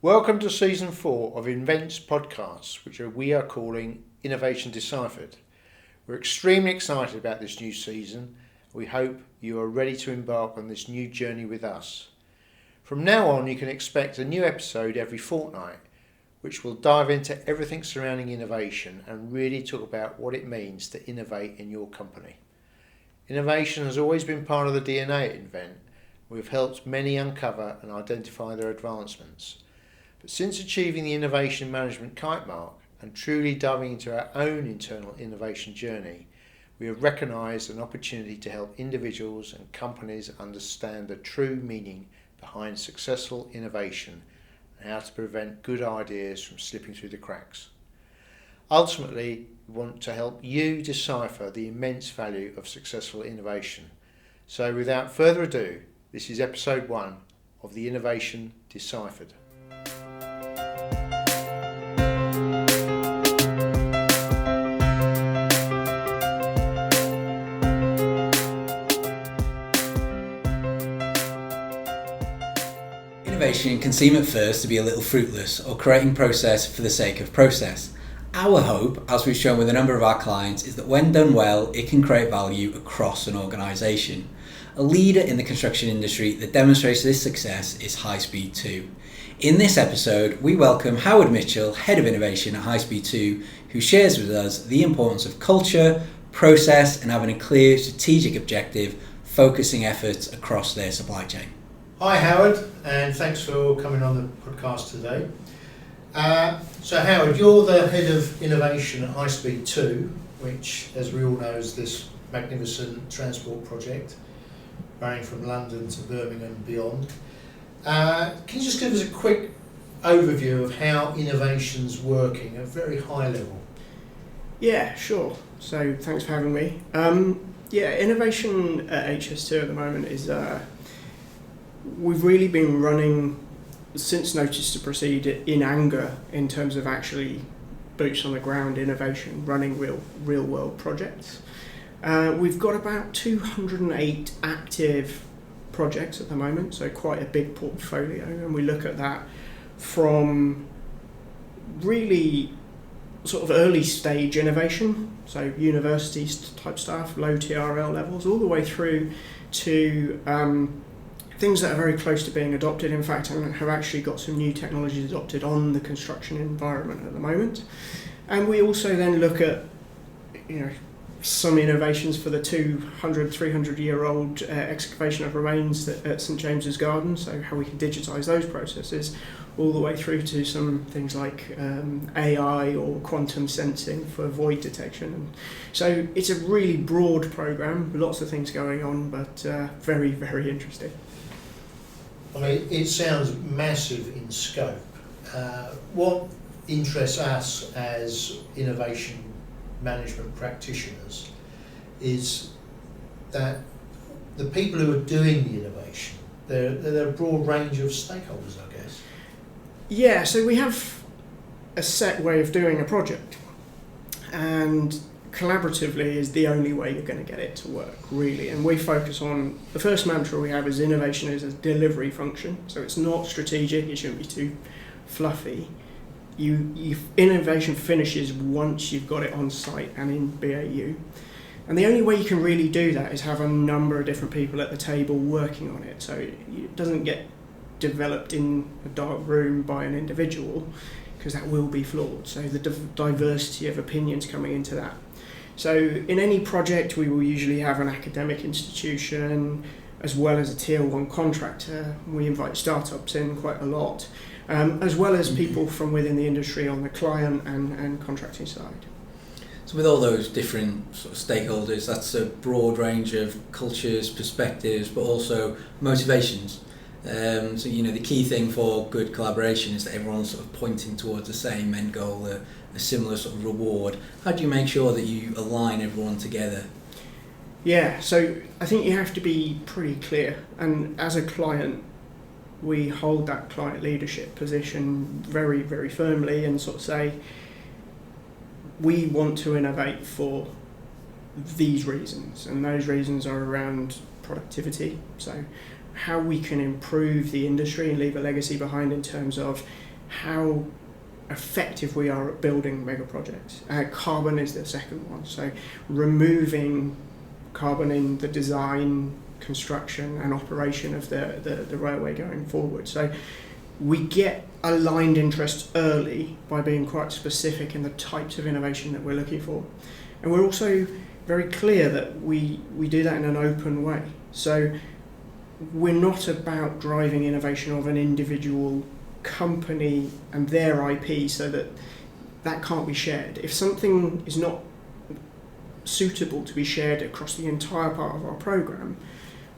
Welcome to Season 4 of Invent's podcasts, which we are calling Innovation Deciphered. We're extremely excited about this new season. We hope you are ready to embark on this new journey with us. From now on, you can expect a new episode every fortnight, which will dive into everything surrounding innovation and really talk about what it means to innovate in your company. Innovation has always been part of the DNA at Invent. We've helped many uncover and identify their advancements. But since achieving the Innovation Management Kite Mark and truly diving into our own internal innovation journey, we have recognised an opportunity to help individuals and companies understand the true meaning behind successful innovation and how to prevent good ideas from slipping through the cracks. Ultimately, we want to help you decipher the immense value of successful innovation. So without further ado, this is episode 1 of the Innovation Deciphered. Innovation can seem at first to be a little fruitless or creating process for the sake of process. Our hope, as we've shown with a number of our clients, is that when done well, it can create value across an organisation. A leader in the construction industry that demonstrates this success is HS2. In this episode, we welcome Howard Mitchell, Head of Innovation at HS2, who shares with us the importance of culture, process and having a clear strategic objective, focusing efforts across their supply chain. Hi Howard, and thanks for coming on the podcast today. So Howard, you're the Head of Innovation at HS2, which, as we all know, is this magnificent transport project running from London to Birmingham and beyond. Can you just give us a quick overview of how innovation's working at a very high level? Yeah, sure. So thanks for having me. Innovation at HS2 at the moment is we've really been running since notice to proceed in anger in terms of actually boots on the ground innovation, running real world projects. We've got about 208 active projects at the moment, so quite a big portfolio, and we look at that from really sort of early stage innovation, so universities type stuff, low TRL levels, all the way through to things that are very close to being adopted, in fact, and have actually got some new technologies adopted on the construction environment at the moment. And we also then look at, some innovations for the 200, 300-year-old excavation of remains at St James's Garden, so how we can digitise those processes, all the way through to some things like AI or quantum sensing for void detection. So it's a really broad programme, lots of things going on, but very, very interesting. I mean, it sounds massive in scope. What interests us as innovation management practitioners is that the people who are doing the innovation, they're a broad range of stakeholders, I guess. Yeah, so we have a set way of doing a project, and collaboratively is the only way you're going to get it to work, really. And we focus on, the first mantra we have is innovation is a delivery function, so it's not strategic, it shouldn't be too fluffy. Innovation finishes once you've got it on site and in BAU. And the only way you can really do that is have a number of different people at the table working on it, so it doesn't get developed in a dark room by an individual, because that will be flawed. So the diversity of opinions coming into that. So in any project, we will usually have an academic institution as well as a tier 1 contractor. We invite startups in quite a lot, as well as people from within the industry on the client and contracting side. So with all those different sort of stakeholders, that's a broad range of cultures, perspectives, but also motivations. So the key thing for good collaboration is that everyone's sort of pointing towards the same end goal, a similar sort of reward. How do you make sure that you align everyone together? Yeah, so I think you have to be pretty clear, and as a client we hold that client leadership position very, very firmly and sort of say we want to innovate for these reasons, and those reasons are around productivity, so how we can improve the industry and leave a legacy behind in terms of how effective we are at building mega projects. Carbon is the second one, so removing carbon in the design, construction and operation of the railway going forward. So we get aligned interests early by being quite specific in the types of innovation that we're looking for. And we're also very clear that we do that in an open way. So we're not about driving innovation of an individual company and their IP so that can't be shared. If something is not suitable to be shared across the entire part of our programme,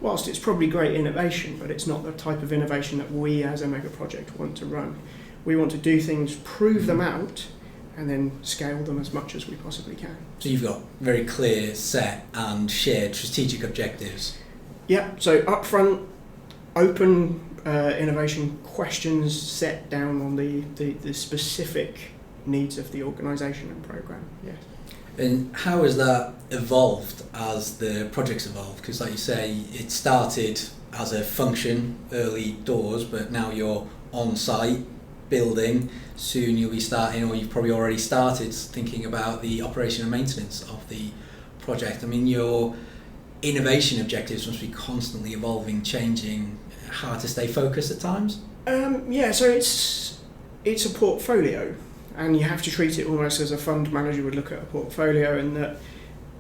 whilst it's probably great innovation, but it's not the type of innovation that we as a mega project want to run. We want to do things, prove them out, and then scale them as much as we possibly can. So you've got very clear, set and shared strategic objectives. Yeah, so upfront, open innovation questions set down on the specific needs of the organisation and programme, yes. And how has that evolved as the projects evolved? Because like you say, it started as a function early doors, but now you're on site building. Soon you'll be starting, or you've probably already started thinking about the operation and maintenance of the project. I mean, your innovation objectives must be constantly evolving, changing, hard to stay focused at times? So it's a portfolio. And you have to treat it almost as a fund manager would look at a portfolio, and that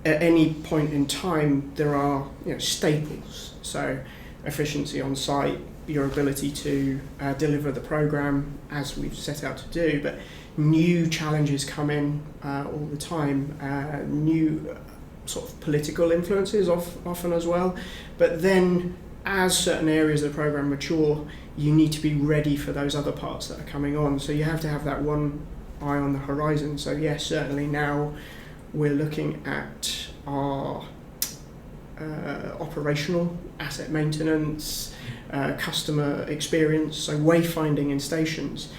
at any point in time there are staples. So efficiency on site, your ability to deliver the programme as we've set out to do, but new challenges come in all the time, new sort of political influences often as well. But then as certain areas of the programme mature, you need to be ready for those other parts that are coming on. So you have to have that one eye on the horizon. So yes, certainly now we're looking at our operational asset maintenance, customer experience, so wayfinding in stations.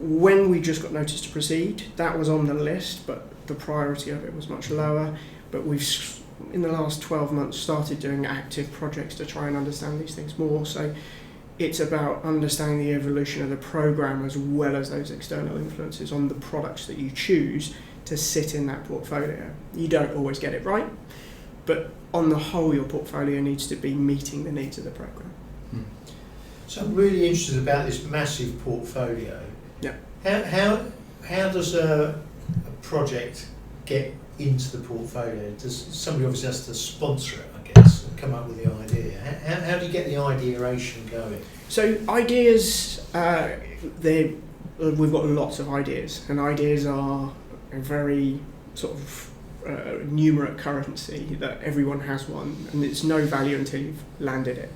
When we just got notice to proceed, that was on the list, but the priority of it was much lower. But we've, in the last 12 months, started doing active projects to try and understand these things more. So it's about understanding the evolution of the programme as well as those external influences on the products that you choose to sit in that portfolio. You don't always get it right, but on the whole your portfolio needs to be meeting the needs of the programme. So I'm really interested about this massive portfolio. Yeah. How does a project get into the portfolio? Does somebody obviously has to sponsor it, I guess, and come up with the idea? How do you get the ideation going? So ideas, we've got lots of ideas, and ideas are a very sort of numerate currency that everyone has one, and it's no value until you've landed it.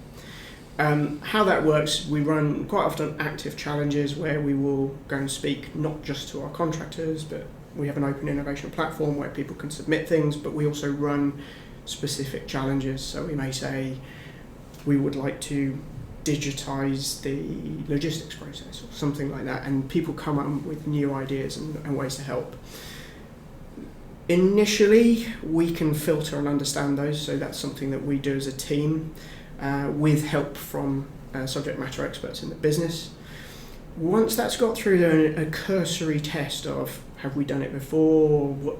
How that works, we run quite often active challenges where we will go and speak not just to our contractors, but we have an open innovation platform where people can submit things, but we also run specific challenges. So we may say we would like to digitise the logistics process or something like that, and people come up with new ideas and ways to help. Initially, we can filter and understand those, so that's something that we do as a team with help from subject matter experts in the business. Once that's got through a cursory test of have we done it before,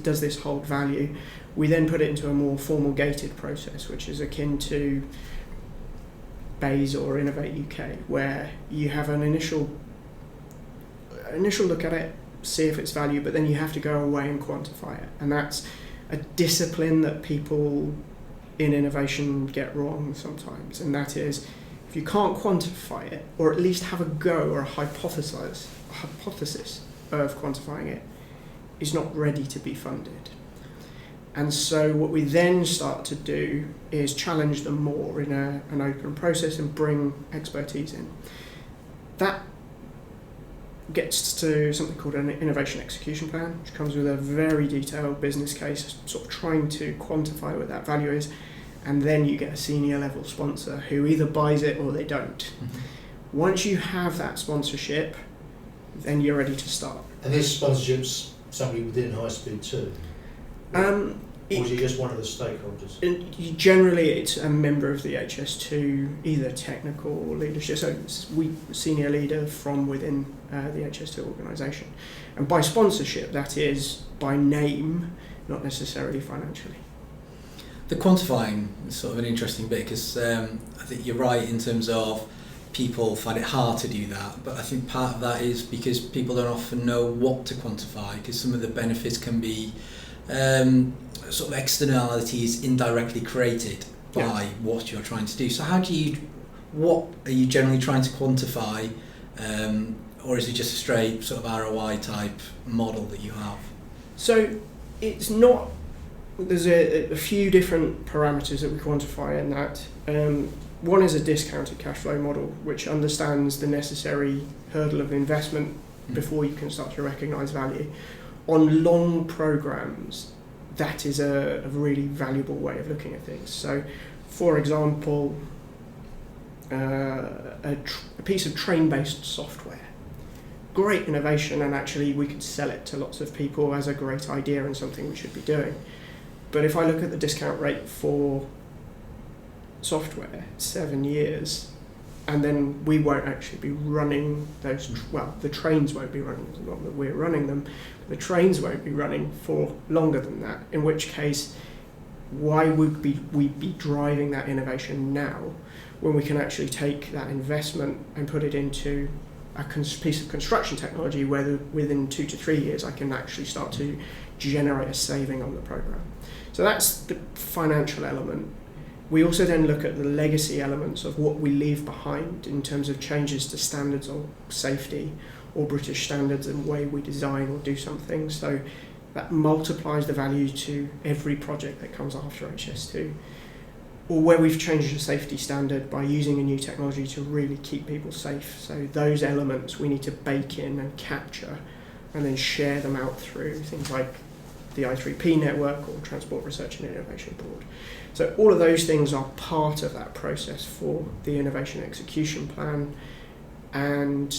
does this hold value, we then put it into a more formal gated process, which is akin to BASE or Innovate UK, where you have an initial look at it, see if it's value, but then you have to go away and quantify it. And that's a discipline that people in innovation get wrong sometimes, and that is if you can't quantify it, or at least have a go or a hypothesis of quantifying it, is not ready to be funded. And so what we then start to do is challenge them more in an open process and bring expertise in. That gets to something called an innovation execution plan, which comes with a very detailed business case, sort of trying to quantify what that value is, and then you get a senior level sponsor who either buys it or they don't. Mm-hmm. Once you have that sponsorship, then you're ready to start. And this sponsorship's somebody within High Speed too? Or is he just one of the stakeholders? Generally, it's a member of the HS2, either technical or leadership. So senior leader from within the HS2 organisation, and by sponsorship, that is by name, not necessarily financially. The quantifying is sort of an interesting bit, because I think you're right in terms of people find it hard to do that, but I think part of that is because people don't often know what to quantify, because some of the benefits can be sort of externalities indirectly created by what you're trying to do. So what are you generally trying to quantify, or is it just a straight sort of ROI type model that you have? So it's not, there's a few different parameters that we quantify in that. One is a discounted cash flow model, which understands the necessary hurdle of investment before you can start to recognise value. On long programs, that is a really valuable way of looking at things. So, for example, a piece of train-based software, great innovation, and actually we could sell it to lots of people as a great idea and something we should be doing. But if I look at the discount rate for software, 7 years, and then we won't actually be running those, the trains won't be running, not that we're running them, but the trains won't be running for longer than that, in which case, why would we be driving that innovation now when we can actually take that investment and put it into a piece of construction technology where within 2 to 3 years I can actually start to generate a saving on the program. So that's the financial element. We also then look at the legacy elements of what we leave behind in terms of changes to standards or safety or British standards and the way we design or do something. So that multiplies the value to every project that comes after HS2. Or where we've changed the safety standard by using a new technology to really keep people safe. So those elements we need to bake in and capture and then share them out through things like the I3P network or Transport Research and Innovation Board. So all of those things are part of that process for the innovation execution plan. And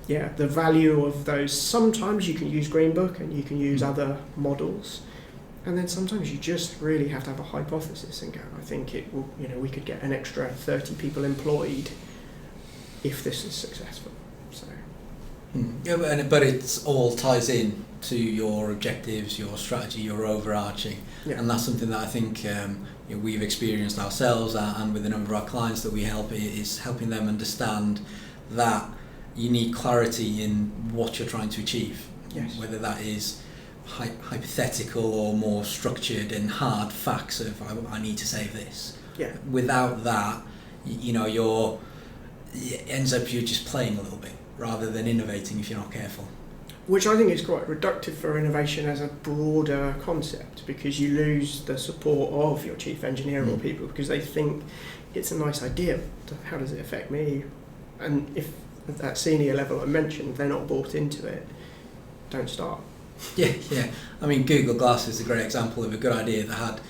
the value of those, sometimes you can use Green Book and you can use other models. And then sometimes you just really have to have a hypothesis and go, I think it will, we could get an extra 30 people employed if this is successful. So. Yeah, but it all ties in to your objectives, your strategy, your overarching, and that's something that I think we've experienced ourselves and with a number of our clients that we help, is helping them understand that you need clarity in what you're trying to achieve. Yes. Whether that is hypothetical or more structured and hard facts of I need to save this. Yeah. Without that, it ends up you're just playing a little bit rather than innovating if you're not careful. Which I think is quite reductive for innovation as a broader concept, because you lose the support of your chief engineer or people because they think it's a nice idea, how does it affect me? And if at that senior level I mentioned they're not bought into it, don't start. Yeah. I mean, Google Glass is a great example of a good idea that had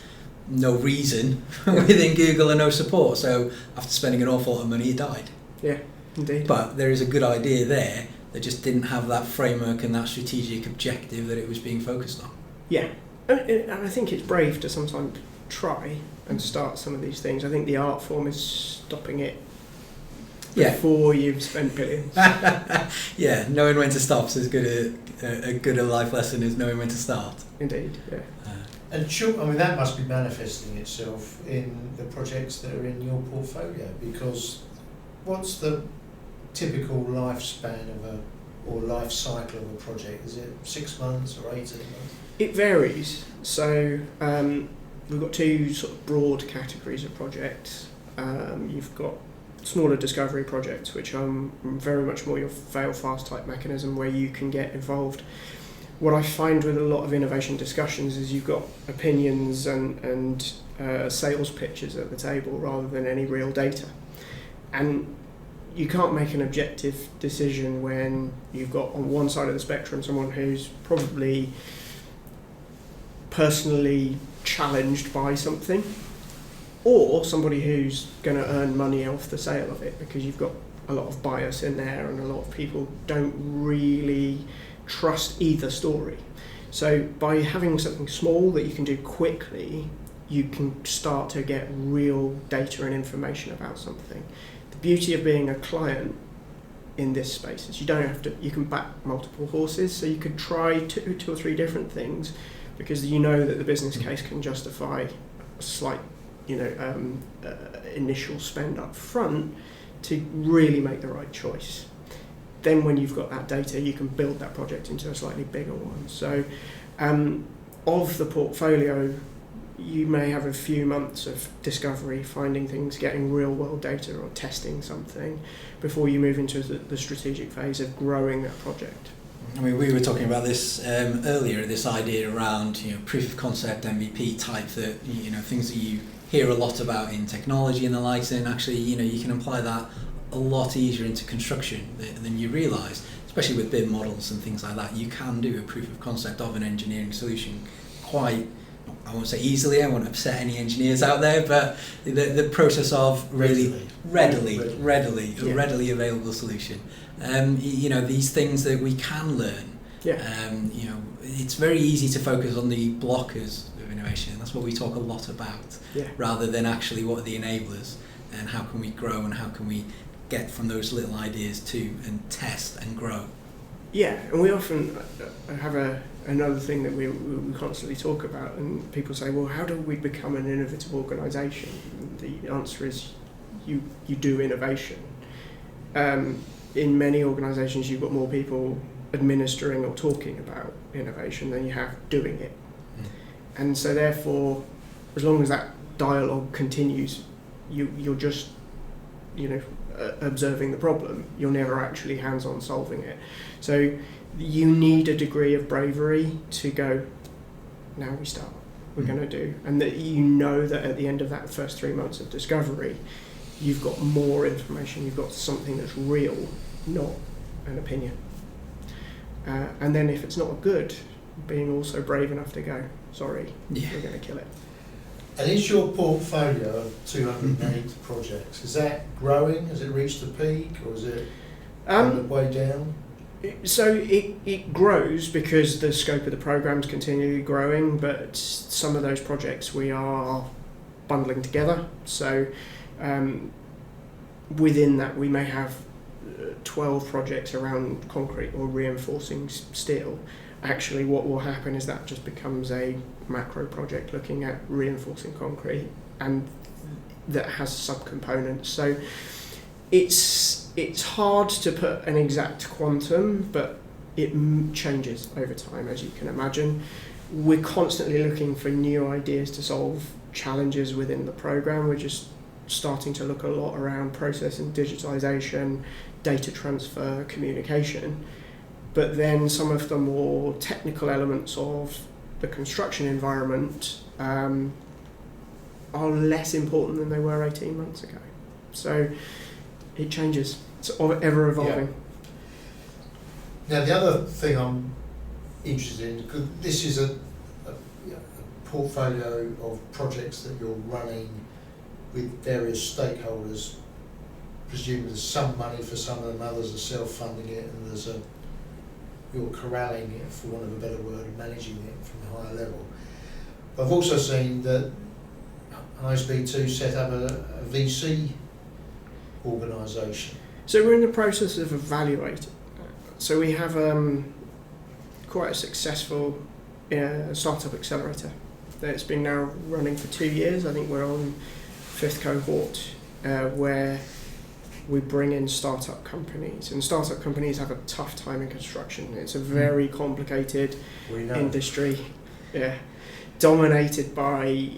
no reason within Google and no support. So after spending an awful lot of money, it died. Yeah, indeed. But there is a good idea there that just didn't have that framework and that strategic objective that it was being focused on. Yeah, and I think it's brave to sometimes try and start some of these things. I think the art form is stopping it before you've spent billions. Yeah, knowing when to stop is as good a life lesson as knowing when to start. Indeed, yeah. And that must be manifesting itself in the projects that are in your portfolio, because what's the typical lifespan or life cycle of a project? Is it 6 months or 18 months? It varies. So we've got two sort of broad categories of projects. You've got smaller discovery projects, which are very much more your fail-fast type mechanism where you can get involved. What I find with a lot of innovation discussions is you've got opinions and sales pitches at the table rather than any real data. And you can't make an objective decision when you've got on one side of the spectrum someone who's probably personally challenged by something, or somebody who's going to earn money off the sale of it, because you've got a lot of bias in there and a lot of people don't really trust either story. So by having something small that you can do quickly, you can start to get real data and information about something. The beauty of being a client in this space is you can back multiple horses, so you could try two or three different things because you know that the business case can justify a slight initial spend up front to really make the right choice. Then when you've got that data, you can build that project into a slightly bigger one. So of the portfolio, you may have a few months of discovery, finding things, getting real world data or testing something before you move into the strategic phase of growing that project. I mean, we were talking about this earlier, this idea around proof of concept, MVP type, that things that you hear a lot about in technology and the likes, and actually you can apply that a lot easier into construction than you realise, especially with BIM models and things like that. You can do a proof of concept of an engineering solution quite, I won't say easily, I won't upset any engineers out there, but the process of really readily available solution. These things that we can learn. It's very easy to focus on the blockers of innovation, and that's what we talk a lot about, rather than actually what are the enablers and how can we grow and how can we get from those little ideas to and test and grow. Yeah, and we often have another thing that we constantly talk about, and people say, well, how do we become an innovative organisation? The answer is you do innovation. In many organisations, you've got more people administering or talking about innovation than you have doing it. And so therefore, as long as that dialogue continues, you're just observing the problem. You're never actually hands-on solving it. So you need a degree of bravery to go, now we start, we're going to do. And that that at the end of that first 3 months of discovery, you've got more information, you've got something that's real, not an opinion. And then if it's not good, being also brave enough to go, sorry, we're going to kill it. And is your portfolio of 208 projects, is that growing? Has it reached a peak, or is it on the way down? So it grows because the scope of the program's continually growing, but some of those projects we are bundling together. So within that we may have 12 projects around concrete or reinforcing steel. Actually what will happen is that just becomes a macro project looking at reinforcing concrete, and that has subcomponents. So it's hard to put an exact quantum, but it changes over time, as you can imagine. We're constantly looking for new ideas to solve challenges within the program. We're just starting to look a lot around process and digitalization, data transfer, communication. But then some of the more technical elements of the construction environment are less important than they were 18 months ago. So it changes. It's ever evolving. Yeah. Now the other thing I'm interested in, because this is a portfolio of projects that you're running with various stakeholders. Presumably there's some money for some of them, others are self-funding it, and you're corralling it, for want of a better word, and managing it from a higher level. But I've also seen that ISB2 set up a VC organisation. So we're in the process of evaluating. So we have quite a successful startup accelerator that's been now running for 2 years. I think we're on 5th cohort, where we bring in startup companies, and startup companies have a tough time in construction. It's a very complicated industry, dominated by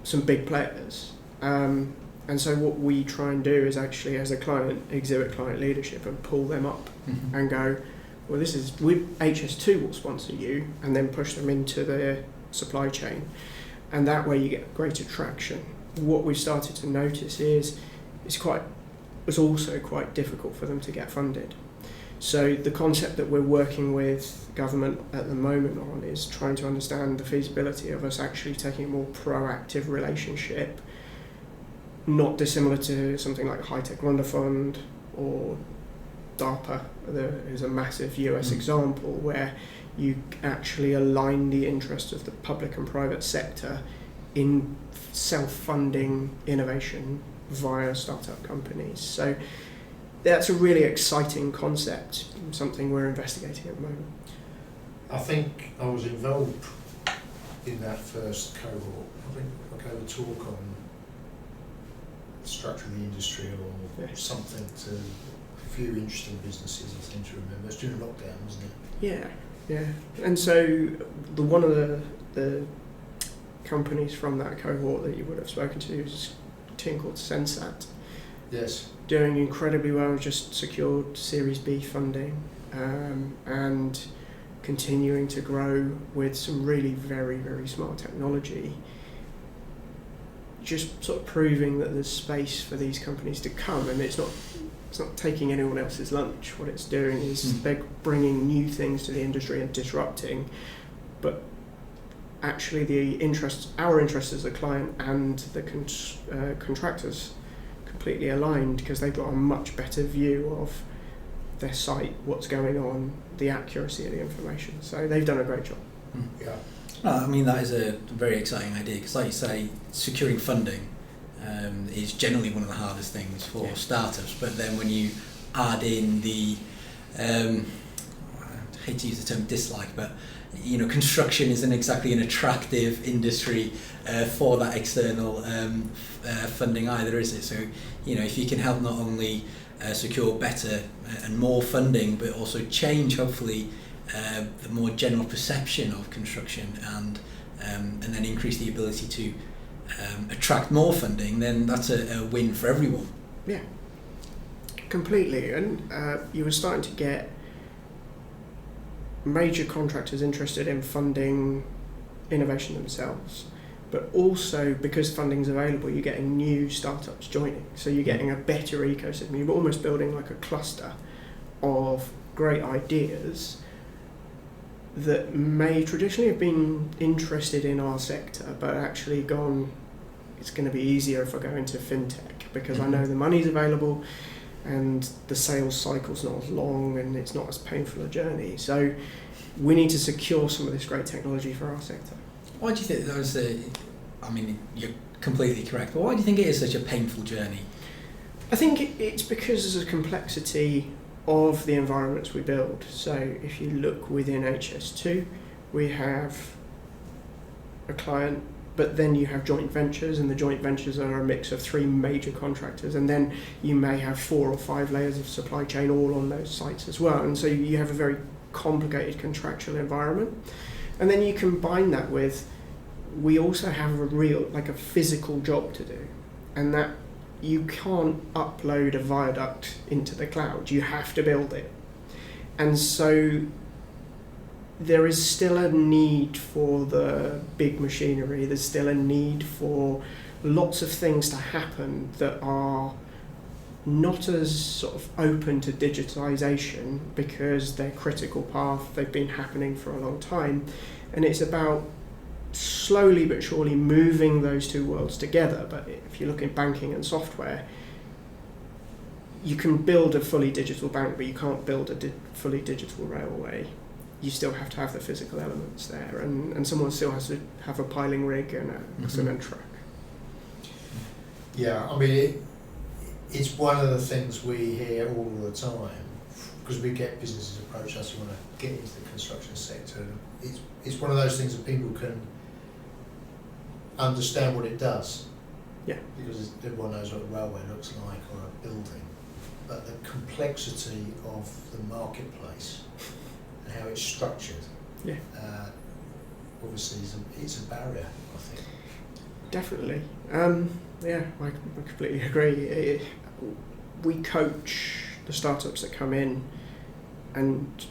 some big players. And so what we try and do is actually, as a client, exhibit client leadership and pull them up and go, well, HS2 will sponsor you, and then push them into the supply chain. And that way you get greater traction. What we've started to notice is it's also quite difficult for them to get funded. So the concept that we're working with government at the moment on is trying to understand the feasibility of us actually taking a more proactive relationship, not dissimilar to something like High Tech Wonder Fund or DARPA is a massive US example where you actually align the interests of the public and private sector in self-funding innovation via startup companies. So that's a really exciting concept, something we're investigating at the moment. I think I was involved in that first cohort. I think I gave a talk on structure of the industry or something to a few interesting businesses, I seem to remember. It was during lockdown, wasn't it? Yeah. And so one of the companies from that cohort that you would have spoken to is a team called Sensat. Yes. Doing incredibly well, just secured Series B funding, and continuing to grow with some really very, very smart technology. Just sort of proving that there's space for these companies to come, and it's not taking anyone else's lunch. What it's doing is they're bringing new things to the industry and disrupting, but actually our interests as a client and the contractors completely aligned, because they've got a much better view of their site, what's going on, the accuracy of the information. So they've done a great job. Yeah. I mean, that is a very exciting idea, because like you say, securing funding is generally one of the hardest things for startups, but then when you add in the I hate to use the term dislike, but construction isn't exactly an attractive industry for that external funding either, is it? So if you can help not only secure better and more funding, but also change hopefully the more general perception of construction, and then increase the ability to attract more funding, then that's a win for everyone. Yeah, completely. And you were starting to get major contractors interested in funding innovation themselves, but also because funding's available, you're getting new startups joining. So you're getting a better ecosystem. You're almost building like a cluster of great ideas that may traditionally have been interested in our sector, but actually gone, it's going to be easier if I go into fintech, because I know the money's available and the sales cycle's not as long and it's not as painful a journey. So we need to secure some of this great technology for our sector. Why do you think that was you're completely correct, but why do you think it is such a painful journey? I think it's because of the complexity of the environments we build. So if you look within HS2, we have a client, but then you have joint ventures, and the joint ventures are a mix of 3 major contractors, and then you may have 4 or 5 layers of supply chain all on those sites as well, and so you have a very complicated contractual environment. And then you combine that with, we also have a physical job to do, and that you can't upload a viaduct into the cloud, you have to build it. And so there is still a need for the big machinery, there's still a need for lots of things to happen that are not as sort of open to digitization, because they're critical path, they've been happening for a long time, and it's about slowly but surely moving those two worlds together. But if you look at banking and software, you can build a fully digital bank, but you can't build a fully digital railway. You still have to have the physical elements there, and someone still has to have a piling rig and a cement truck. Yeah, I mean, it's one of the things we hear all the time, because we get businesses approach us who want to get into the construction sector. It's one of those things that people can understand what it does. Yeah. Because everyone knows what a railway looks like, or a building. But the complexity of the marketplace and how it's structured, obviously it's a barrier, I think. Definitely. I completely agree. We coach the startups that come in, and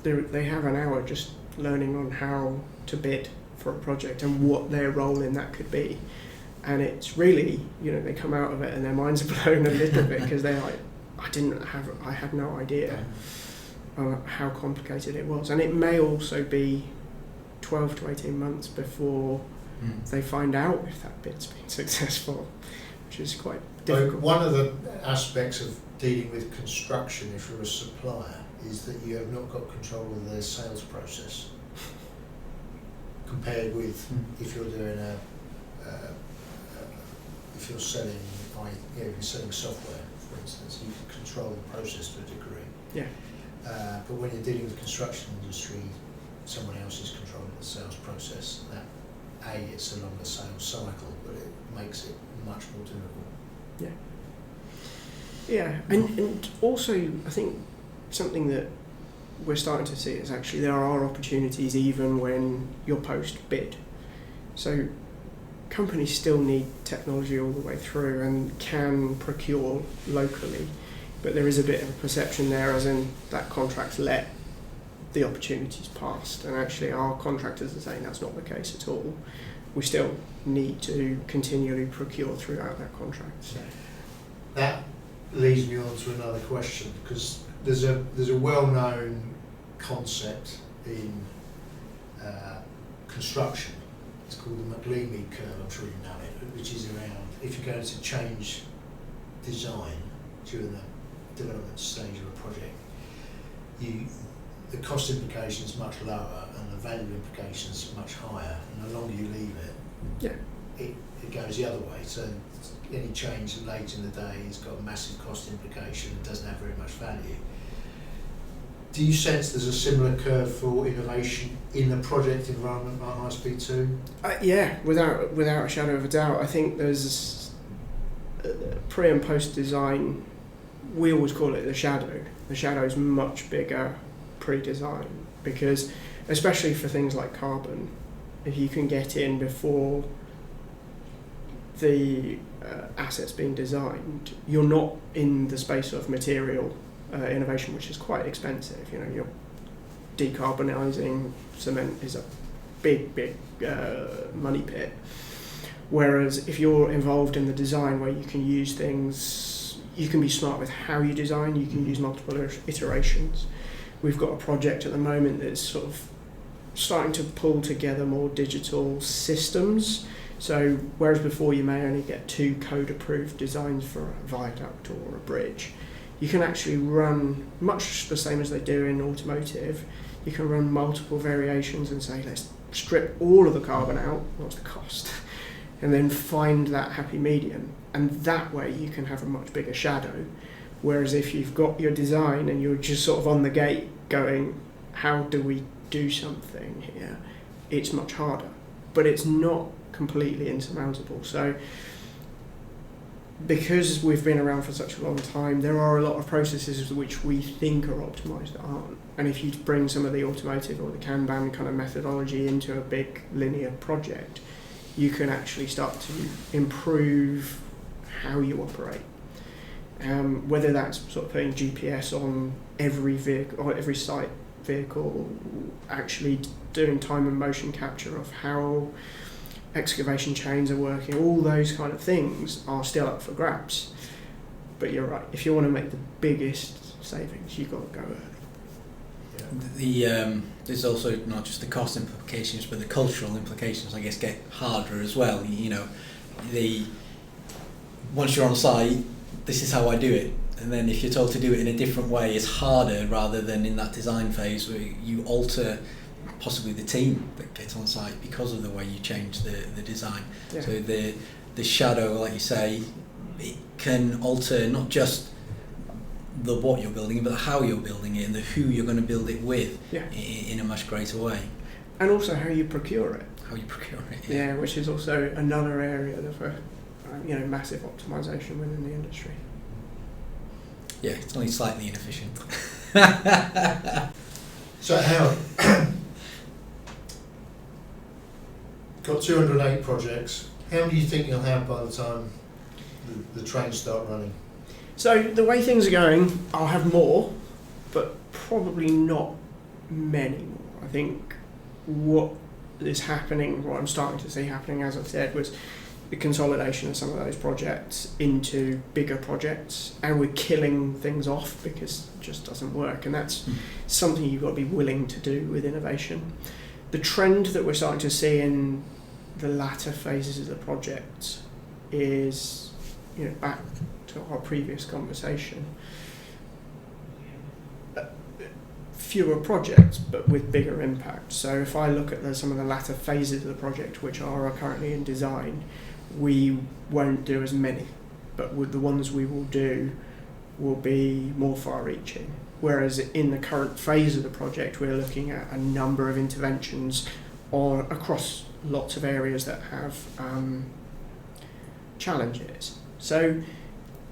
they have an hour just learning on how to bid for a project and what their role in that could be. And it's really, they come out of it and their minds are blown a little bit, because they're like, I had no idea how complicated it was. And it may also be 12 to 18 months before they find out if that bid's been successful. which is quite difficult. One of the aspects of dealing with construction, if you're a supplier, is that you have not got control of their sales process, compared with if you're doing if you're selling, if you're selling software, for instance, you can control the process to a degree. Yeah. But when you're dealing with the construction industry, someone else is controlling the sales process. That it's a longer sales cycle, but it makes it much more difficult. Yeah, and also I think something that we're starting to see is actually there are opportunities even when you're post-bid. So companies still need technology all the way through and can procure locally, but there is a bit of a perception there as in that contract's let the opportunities past, and actually our contractors are saying that's not the case at all. We still need to continually procure throughout that contract. So. That leads me on to another question, because there's a well-known concept in construction. It's called the McLeamy curve. I'm sure you know it, which is around if you're going to change design during the development stage of a project, the cost implication is much lower and the value implication is much higher, and the longer you leave it, it goes the other way. So any change late in the day has got a massive cost implication and doesn't have very much value. Do you sense there's a similar curve for innovation in the project environment like ISP2? Yeah, without a shadow of a doubt. I think there's pre and post design. We always call it the shadow. The shadow is much bigger pre-design, because especially for things like carbon, if you can get in before the assets being designed, you're not in the space of material innovation, which is quite expensive. You know, you're decarbonising cement is a big money pit. Whereas if you're involved in the design, where you can use things, you can be smart with how you design. You can use multiple iterations. We've got a project at the moment that's sort of starting to pull together more digital systems. So whereas before you may only get 2 code-approved designs for a viaduct or a bridge, you can actually run, much the same as they do in automotive, you can run multiple variations and say, let's strip all of the carbon out, what's the cost? And then find that happy medium. And that way you can have a much bigger shadow. Whereas if you've got your design and you're just sort of on the gate going, how do we do something here? It's much harder. But it's not completely insurmountable. So because we've been around for such a long time, there are a lot of processes which we think are optimised that aren't. And if you bring some of the automotive or the Kanban kind of methodology into a big linear project, you can actually start to improve how you operate. Whether that's sort of putting GPS on every vehicle or every site vehicle, actually doing time and motion capture of how excavation chains are working, all those kind of things are still up for grabs. But you're right, if you want to make the biggest savings, you've got to go early. There's also not just the cost implications, but the cultural implications, I guess, get harder as well. You know, once you're on site, this is how I do it. And then if you're told to do it in a different way, it's harder, rather than in that design phase where you alter possibly the team that gets on site because of the way you change the design. Yeah. So the shadow, like you say, it can alter not just the what you're building, but how you're building it and the who you're going to build it with. Yeah. In a much greater way. And also how you procure it. Yeah, which is also another area of a massive optimization within the industry. Yeah, it's only slightly inefficient. So Howard, got 208 projects. How many do you think you'll have by the time the trains start running? So the way things are going, I'll have more, but probably not many more. I think what I'm starting to see happening, as I said, was the consolidation of some of those projects into bigger projects, and we're killing things off because it just doesn't work, and that's something you've got to be willing to do with innovation. The trend that we're starting to see in the latter phases of the project is back to our previous conversation, fewer projects but with bigger impact. So if I look at some of the latter phases of the project which are currently in design, we won't do as many, but with the ones we will do will be more far-reaching. Whereas in the current phase of the project, we're looking at a number of interventions across lots of areas that have challenges. So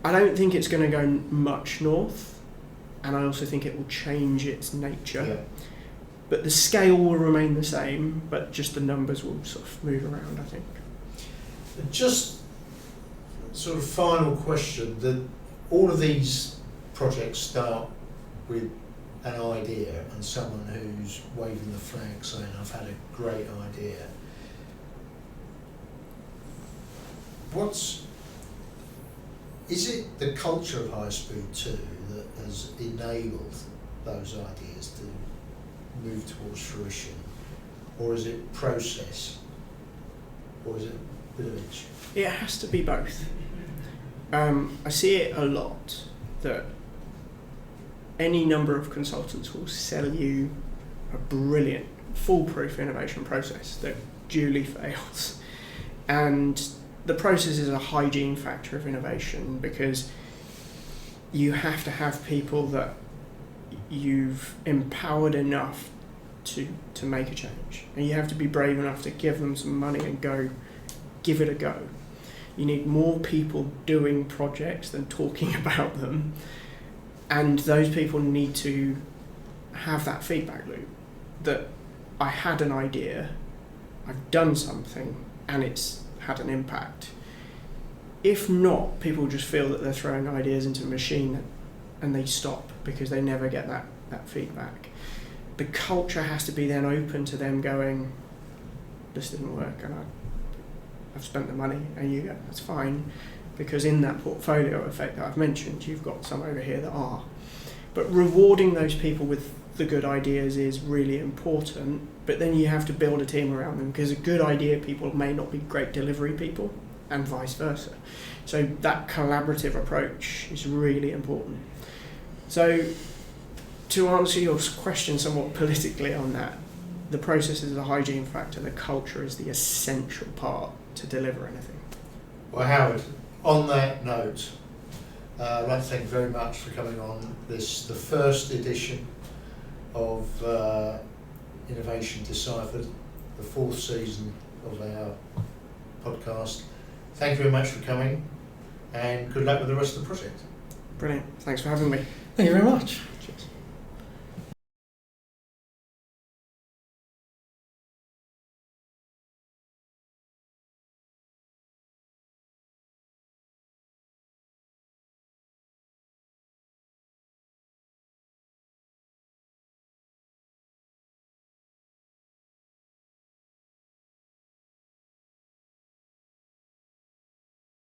I don't think it's going to go much north, and I also think it will change its nature. Yeah. But the scale will remain the same, but just the numbers will sort of move around, I think. Just sort of final question, that all of these projects start with an idea and someone who's waving the flag saying, I've had a great idea. Is it the culture of High Speed 2 that has enabled those ideas to move towards fruition? Or is it process? Or is it a bit of each? It has to be both. I see it a lot that any number of consultants will sell you a brilliant, foolproof innovation process that duly fails. And the process is a hygiene factor of innovation, because you have to have people that you've empowered enough to make a change. And you have to be brave enough to give them some money and go, give it a go. You need more people doing projects than talking about them. And those people need to have that feedback loop that I had an idea, I've done something, and it's had an impact. If not, people just feel that they're throwing ideas into a machine and they stop because they never get that feedback. The culture has to be then open to them going, this didn't work and I've spent the money, and you go, that's fine, because in that portfolio effect that I've mentioned, you've got some over here that are. But rewarding those people with the good ideas is really important, but then you have to build a team around them, because a good idea people may not be great delivery people, and vice versa. So that collaborative approach is really important. So to answer your question somewhat politically on that, the process is a hygiene factor, the culture is the essential part to deliver anything. Well, Howard, on that note, I'd like to thank you very much for coming on the first edition of Innovation Deciphered, the 4th season of our podcast. Thank you very much for coming, and good luck with the rest of the project. Brilliant. Thanks for having me. Thank you very much.